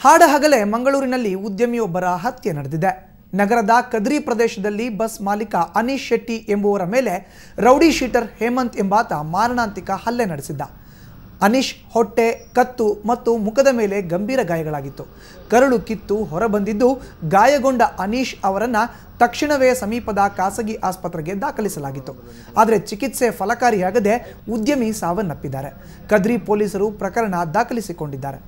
ಹಾಡಹಗಲೇ ಮಂಗಳೂರಿನಲ್ಲಿ ಉದ್ಯಮಿಯೊಬ್ಬರ ಹತ್ಯೆ ನಡೆದಿದೆ. ನಗರದ ಕದ್ರಿ ಪ್ರದೇಶದಲ್ಲಿ ಬಸ್ ಮಾಲೀಕ ಅನೀಶ್ ಶೆಟ್ಟಿ ಎಂಬುವರ ಮೇಲೆ ರೌಡಿ ಶೀಟರ್ ಹೇಮಂತ್ ಎಂಬಾತ ಮಾರಣಾಂತಿಕ ಹಲ್ಲೆ ನಡೆಸಿದ್ದ. ಅನೀಶ್ ಹೊಟ್ಟೆ, ಕತ್ತು ಮತ್ತು ಮುಖದ ಮೇಲೆ ಗಂಭೀರ ಗಾಯಗಳಾಗಿತ್ತು. ಕರುಳು ಕಿತ್ತು ಹೊರಬಂದಿದ್ದು ಗಾಯಗೊಂಡ ಅನೀಶ್ ಅವರನ್ನು ತಕ್ಷಣವೇ ಸಮೀಪದ ಖಾಸಗಿ ಆಸ್ಪತ್ರೆಗೆ ದಾಖಲಿಸಲಾಗಿತ್ತು. ಆದರೆ ಚಿಕಿತ್ಸೆ ಫಲಕಾರಿಯಾಗದೆ ಉದ್ಯಮಿ ಸಾವನ್ನಪ್ಪಿದ್ದಾರೆ. ಕದ್ರಿ ಪೊಲೀಸರು ಪ್ರಕರಣ ದಾಖಲಿಸಿಕೊಂಡಿದ್ದಾರೆ.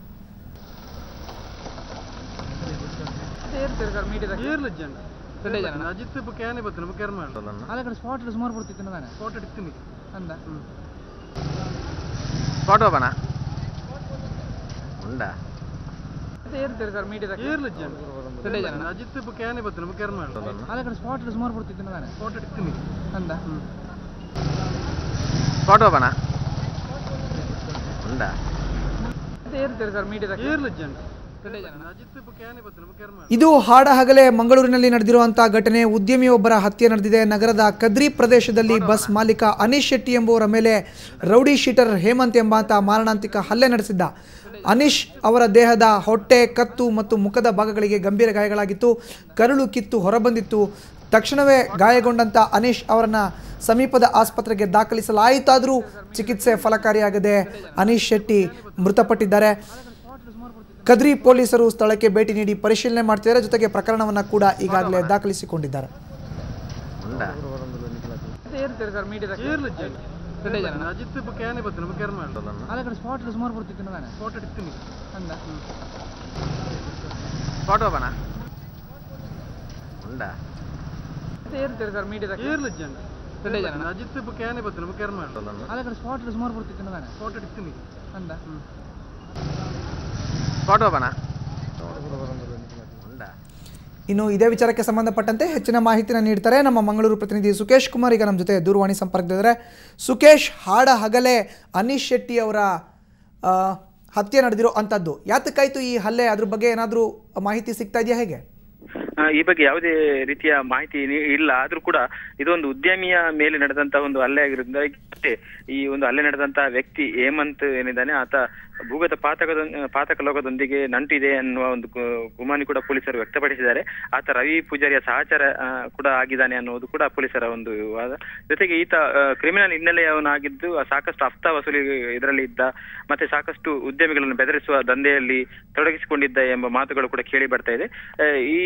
ಇದು ಹಾಡಹಗಲೇ ಮಂಗಳೂರಿನಲ್ಲಿ ನಡೆದಿರುವಂತಹ ಘಟನೆ. ಉದ್ಯಮಿಯೊಬ್ಬರ ಹತ್ಯೆ ನಡೆದಿದೆ. ನಗರದ ಕದ್ರಿ ಪ್ರದೇಶದಲ್ಲಿ ಬಸ್ ಮಾಲೀಕ ಅನೀಶ್ ಶೆಟ್ಟಿ ಎಂಬುವರ ಮೇಲೆ ರೌಡಿ ಶೀಟರ್ ಹೇಮಂತ್ ಎಂಬಾತ ಮಾರಣಾಂತಿಕ ಹಲ್ಲೆ ನಡೆಸಿದ್ದ. ಅನೀಶ್ ಅವರ ದೇಹದ ಹೊಟ್ಟೆ, ಕತ್ತು ಮತ್ತು ಮುಖದ ಭಾಗಗಳಿಗೆ ಗಂಭೀರ ಗಾಯಗಳಾಗಿತ್ತು. ಕರುಳು ಕಿತ್ತು ಹೊರಬಂದಿತ್ತು. ತಕ್ಷಣವೇ ಗಾಯಗೊಂಡಂಥ ಅನೀಶ್ ಅವರನ್ನು ಸಮೀಪದ ಆಸ್ಪತ್ರೆಗೆ ದಾಖಲಿಸಲಾಯಿತಾದರೂ ಚಿಕಿತ್ಸೆ ಫಲಕಾರಿಯಾಗದೆ ಅನೀಶ್ ಶೆಟ್ಟಿ ಮೃತಪಟ್ಟಿದ್ದಾರೆ. ಕದ್ರಿ ಪೊಲೀಸರು ಸ್ಥಳಕ್ಕೆ ಭೇಟಿ ನೀಡಿ ಪರಿಶೀಲನೆ ಮಾಡ್ತಿದ್ದಾರೆ. ಜೊತೆಗೆ ಪ್ರಕರಣವನ್ನು ಕೂಡ ಈಗಾಗಲೇ ದಾಖಲಿಸಿಕೊಂಡಿದ್ದಾರೆ. ಇನ್ನು ಇದೇ ವಿಚಾರಕ್ಕೆ ಸಂಬಂಧಪಟ್ಟಂತೆ ಹೆಚ್ಚಿನ ಮಾಹಿತಿಯನ್ನು ನೀಡ್ತಾರೆ ನಮ್ಮ ಮಂಗಳೂರು ಪ್ರತಿನಿಧಿ ಸುಕೇಶ್ ಕುಮಾರ್. ಈಗ ನಮ್ಮ ಜೊತೆ ದೂರವಾಣಿ ಸಂಪರ್ಕದಿದ್ದಾರೆ. ಸುಕೇಶ್, ಹಾಡಹಗಲೇ ಅನೀಶ್ ಶೆಟ್ಟಿ ಅವರ ಹತ್ಯೆ ನಡೆದಿರೋ ಅಂಥದ್ದು ಯಾತಕ್ಕಾಯ್ತು ಈ ಹಲ್ಲೆ? ಅದ್ರ ಬಗ್ಗೆ ಏನಾದರೂ ಮಾಹಿತಿ ಸಿಗ್ತಾ ಇದೆಯಾ? ಹೇಗೆ ಈ ಬಗ್ಗೆ ಯಾವುದೇ ರೀತಿಯ ಮಾಹಿತಿ ಇಲ್ಲ. ಆದ್ರೂ ಕೂಡ ಇದೊಂದು ಉದ್ಯಮಿಯ ಮೇಲೆ ನಡೆದಂತಹ ಒಂದು ಹಲ್ಲೆ ಆಗಿರೋದ್ರಿಂದ ಈ ಒಂದು ಹಲ್ಲೆ ನಡೆದಂತಹ ವ್ಯಕ್ತಿ ಹೇಮಂತ್ ಏನಿದ್ದಾನೆ, ಆತ ಭೂಗತ ಪಾತಕ ಲೋಕದೊಂದಿಗೆ ನಂಟಿದೆ ಅನ್ನುವ ಒಂದು ಗುಮಾನಿ ಕೂಡ ಪೊಲೀಸರು ವ್ಯಕ್ತಪಡಿಸಿದ್ದಾರೆ. ಆತ ರವಿ ಪೂಜಾರಿಯ ಸಹಚರ ಕೂಡ ಆಗಿದ್ದಾನೆ ಅನ್ನೋದು ಕೂಡ ಪೊಲೀಸರ ಒಂದು ವಾದ. ಜೊತೆಗೆ ಈತ ಕ್ರಿಮಿನಲ್ ಹಿನ್ನೆಲೆಯವನಾಗಿದ್ದು ಸಾಕಷ್ಟು ಹಫ್ತಾ ವಸೂಲಿ ಇದರಲ್ಲಿ ಇದ್ದ, ಮತ್ತೆ ಸಾಕಷ್ಟು ಉದ್ಯಮಿಗಳನ್ನು ಬೆದರಿಸುವ ದಂಧೆಯಲ್ಲಿ ತೊಡಗಿಸಿಕೊಂಡಿದ್ದ ಎಂಬ ಮಾತುಗಳು ಕೂಡ ಕೇಳಿ ಬರ್ತಾ ಇದೆ. ಈ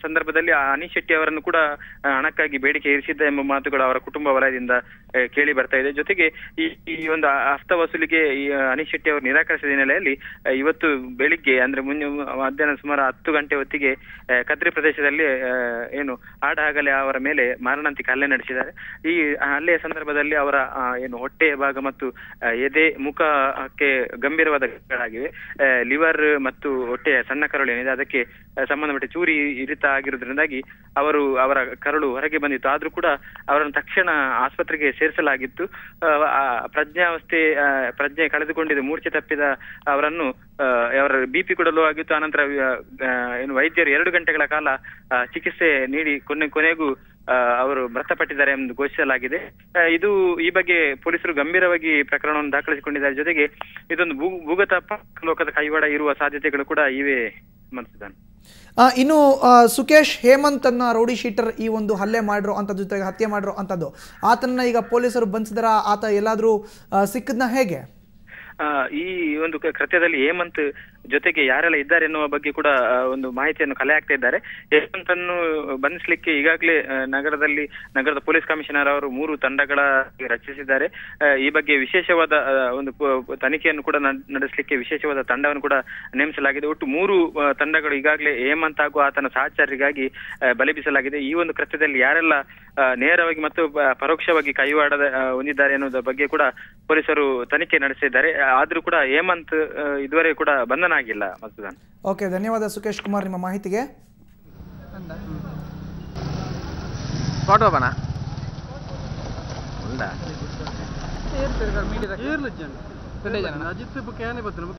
ಸಂದರ್ಭದಲ್ಲಿ ಅನೀಶ್ ಶೆಟ್ಟಿ ಅವರನ್ನು ಕೂಡ ಹಣಕ್ಕಾಗಿ ಬೇಡಿಕೆ ಇರಿಸಿದ್ದ ಎಂಬ ಮಾತುಗಳು ಅವರ ಕುಟುಂಬ ವಲಯದಿಂದ ಕೇಳಿ ಬರ್ತಾ ಇದೆ. ಜೊತೆಗೆ ಈ ಒಂದು ಹಫ್ತಾ ವಸೂಲಿಗೆ ಈ ಅನೀಶ್ ಶೆಟ್ಟಿ ಅವರು ನಿರಾಕರಿಸಿದ ಹಿನ್ನೆಲೆಯಲ್ಲಿ ಇವತ್ತು ಬೆಳಿಗ್ಗೆ ಅಂದ್ರೆ ಮಧ್ಯಾಹ್ನ ಸುಮಾರು 10 ಗಂಟೆ ಹೊತ್ತಿಗೆ ಕದ್ರಿ ಪ್ರದೇಶದಲ್ಲಿ ಹಾಡಹಗಲೇ ಅವರ ಮೇಲೆ ಮಾರಣಾಂತಿಕ ಹಲ್ಲೆ ನಡೆಸಿದ್ದಾರೆ. ಈ ಹಲ್ಲೆಯ ಸಂದರ್ಭದಲ್ಲಿ ಅವರ ಹೊಟ್ಟೆಯ ಭಾಗ ಮತ್ತು ಎದೆ, ಮುಖಕ್ಕೆ ಗಂಭೀರವಾದ ಗಾಯಗಳಾಗಿವೆ. ಲಿವರ್ ಮತ್ತು ಹೊಟ್ಟೆಯ ಸಣ್ಣ ಕರುಳು ಏನಿದೆ ಅದಕ್ಕೆ ಸಂಬಂಧಪಟ್ಟ ಚೂರಿ ಇರಿತ ಆಗಿರುವುದರಿಂದಾಗಿ ಅವರ ಕರುಳು ಹೊರಗೆ ಬಂದಿತ್ತು. ಆದ್ರೂ ಕೂಡ ಅವರನ್ನು ತಕ್ಷಣ ಆಸ್ಪತ್ರೆಗೆ ಸೇರಿಸಲಾಗಿತ್ತು. ಪ್ರಜ್ಞೆ ಕಳೆದುಕೊಂಡಿದ್ದು, ಮೂರ್ಛೆ ತಪ್ಪಿದ ಅವರನ್ನು ಅವರ BP ಕೂಡ ಲೋ ಆಗಿತ್ತು. ಆನಂತರ ವೈದ್ಯರು 2 ಗಂಟೆಗಳ ಕಾಲ ಚಿಕಿತ್ಸೆ ನೀಡಿ ಕೊನೆಗೂ ಅವರು ಮೃತಪಟ್ಟಿದ್ದಾರೆ ಎಂದು ಘೋಷಿಸಲಾಗಿದೆ. ಈ ಬಗ್ಗೆ ಪೊಲೀಸರು ಗಂಭೀರವಾಗಿ ಪ್ರಕರಣವನ್ನು ದಾಖಲಿಸಿಕೊಂಡಿದ್ದಾರೆ. ಜೊತೆಗೆ ಇದೊಂದು ಭೂಗತ ಲೋಕದ ಕೈವಾಡ ಇರುವ ಸಾಧ್ಯತೆಗಳು ಕೂಡ ಇವೆ. ಇನ್ನು ಸುಕೇಶ್, ಹೇಮಂತ್ ಅನ್ನ ರೌಡಿ ಶೀಟರ್ ಈ ಒಂದು ಹಲ್ಲೆ ಮಾಡಿರೋ ಅಂಥದ್ದು, ಜೊತೆಗೆ ಹತ್ಯೆ ಮಾಡಿರೋ ಅಂಥದ್ದು, ಆತನ ಈಗ ಪೊಲೀಸರು ಬಂಧಿಸಿದಾರ? ಆತ ಎಲ್ಲಾದ್ರೂ ಸಿಕ್ಕದ್ನ? ಹೇಗೆ ಈ ಒಂದು ಕೃತ್ಯದಲ್ಲಿ ಹೇಮಂತ್ ಜೊತೆಗೆ ಯಾರೆಲ್ಲ ಇದ್ದಾರೆ ಎನ್ನುವ ಬಗ್ಗೆ ಕೂಡ ಒಂದು ಮಾಹಿತಿಯನ್ನು ಕಲೆ ಹಾಕ್ತಾ ಇದ್ದಾರೆ. ಹೇಮಂತ್ ಅನ್ನು ಬಂಧಿಸಲಿಕ್ಕೆ ಈಗಾಗಲೇ ನಗರದ ಪೊಲೀಸ್ ಕಮಿಷನರ್ ಅವರು 3 ತಂಡಗಳ ರಚಿಸಿದ್ದಾರೆ. ಈ ಬಗ್ಗೆ ವಿಶೇಷವಾದ ಒಂದು ತನಿಖೆಯನ್ನು ಕೂಡ ನಡೆಸಲಿಕ್ಕೆ ವಿಶೇಷವಾದ ತಂಡವನ್ನು ಕೂಡ ನೇಮಿಸಲಾಗಿದೆ. ಒಟ್ಟು 3 ತಂಡಗಳು ಈಗಾಗಲೇ ಹೇಮಂತ್ ಹಾಗೂ ಆತನ ಸಹಚರರಿಗಾಗಿ ಬಲೆ ಬೀಸಲಾಗಿದೆ. ಈ ಒಂದು ಕೃತ್ಯದಲ್ಲಿ ಯಾರೆಲ್ಲ ನೇರವಾಗಿ ಮತ್ತು ಪರೋಕ್ಷವಾಗಿ ಕೈವಾಡ ಹೊಂದಿದ್ದಾರೆ ಅನ್ನೋದ್ರ ಬಗ್ಗೆ ಕೂಡ ಪೊಲೀಸರು ತನಿಖೆ ನಡೆಸಿದ್ದಾರೆ. ಆದ್ರೂ ಕೂಡ ಹೇಮಂತ್ ಇದುವರೆಗೂ ಕೂಡ ಬಂಧನ ಆಗಿಲ್ಲ. ಓಕೆ, ಧನ್ಯವಾದ ಸುಕೇಶ್ ಕುಮಾರ್ ನಿಮ್ಮ ಮಾಹಿತಿಗೆ.